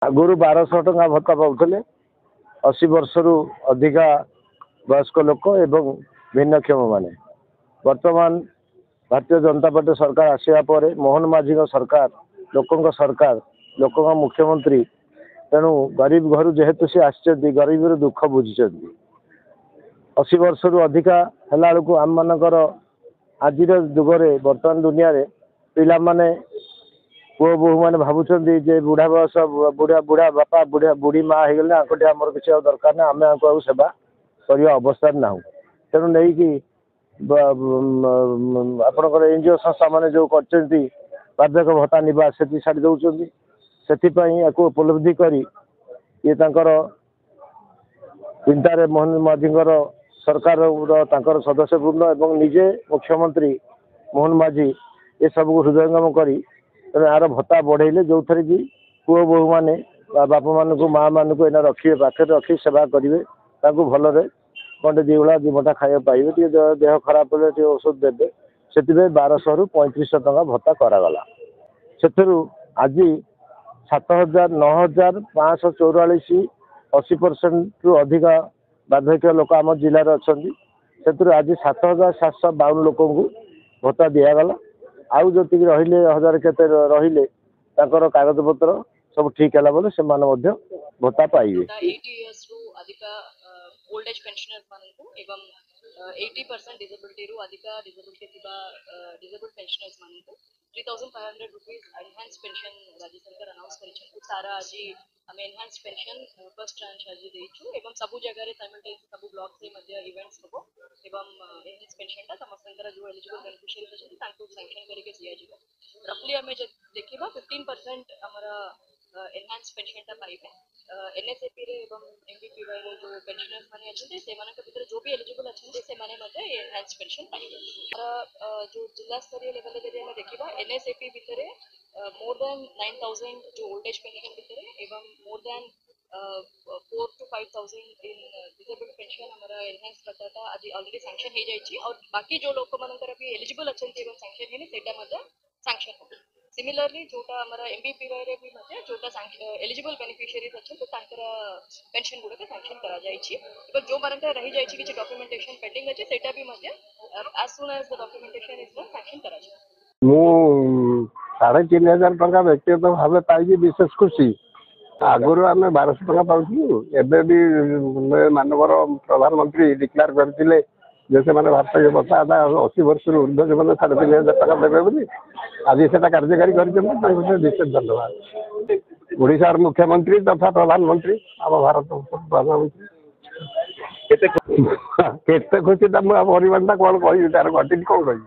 आगुरी 1200 टंका भत्ता पाते 80 वर्ष रु अधिका वयस्क लोक एवं भिन्नक्षम माने वर्तमान भारतीय जनता पार्टी सरकार आसिया पर मोहन माझी सरकार लोक मुख्यमंत्री तेणु गरीब घर जेहेतु सी आसी गरीब दुख बुझी 80 वर्ष रु अधिका है आम मानकर आज जुगरे वर्तमान दुनिया रे पिला माने पुओ बोहू मैंने भावुं जे बुढ़ा बयस बुढ़ा बुढ़ा बापा बुढ़ा बुढ़ी माँ हो गले आंकटे आमर किसी दरकार ना आम आपको सेवा करने अवस्था ना तेणु नहीं कि आपंकर एनजीओ संस्था मैंने जो करर्धक भत्ता निवास से छाड़ी दौरान से उपलब्धि करी ये चिंतार मोहन माझी सरकार सदस्यपूर्ण एवं निजे मुख्यमंत्री मोहन माझी ये सब हृदयंगम करी यार भत्ता बढ़ेले जो थे कि पुओ बोहू मैंने बापा मान माँ मान को रखिए पाखे रखी सेवा करेंगे भलरे गंडे दिवड़ा दिमटा खाया पाइबे देह खराब पड़े औषध देते से 1200 रु 3500 टंका भत्ता करागला से आज 7000 9544 80% रु अधिका बार्धक्य लोक आम जिले में अच्छा से आज 7752 लोक भत्ता दिगला आउ जो रहिले 1000 केते रहिले कागज पत्र सब ठीक है बोले से भत्ता पाइबे 80 इयर्स रु अधिका ओल्ड एज पेंशनर्स मानकु एवं 80% डिसेबिलिटी रु अधिका डिसेबिलिटी थिबा डिसेबल्ड पेंशनर्स मानकु 3500 रुपीस एनहांस पेंशन राज्य सरकार अनाउंस करिछन सारा आज हमें एनहांस पेंशन फर्स्ट ट्रांच आज देइछु एवं सब जगह रे साइमल्टेनियस सब ब्लॉक रे मध्य इवेंट्स होबो एवं एनहांस पेंशन ता समस्तंकर जो एलिजिबल बेनिफिशियरी अछन तांको सैंक्शन करके दिया जिवो रफली हमें देखिबा 15% हमारा एनहांस पेंशन ता पाइबे एनएसएपी रे एवं एमबीपीवाई रे जो पेंशनर्स माने अछन से माने के भीतर जो भी एलिजिबल अछन से माने मते एनहांस पेंशन पाइबे जो जिला स्तरीय लेवल रे हम देखिबा एनएसएपी भीतर मोर देन 9000 जो ओल्ड एज पेंशन भीतर एवं more than 4 to 5000 in disabled pension हमारा एनहांस करता आज ऑलरेडी सैंक्शन हो जाइछि और बाकी जो लोक मानकर भी एलिजिबल अछन एवं सैंक्शन हेनी सेटा मते सैंक्शन हो सिमिलरली जोटा हमारा एमबीपीवाई रे भी मते जोटा एलिजिबल बेनिफिशियरीज अछन तो तांकर पेंशन गुडे के सैंक्शन करा जाइछि एवं जो मानकर रही जाइछि कि डॉक्यूमेंटेशन पेंडिंग अछि सेटा भी मते as soon as the documentation is done sanction करा जाय मु 3500 टका व्यक्तिगत भाव पाई विशेष खुशी आगुरी आम 1200 टका पाऊँ एवं भी मानवर प्रधानमंत्री डिक्लेयर करते से भारतीय भत्ता 80 वर्ष ऊर्ध जो 3500 टका देवे बोली आज से कार्यकारी कर विशेष धन्यवाद ओडिशार मुख्यमंत्री तथा प्रधानमंत्री आम भारत प्रधानमंत्री केते खुशी परिवार कौन कह तार घटी कौन कह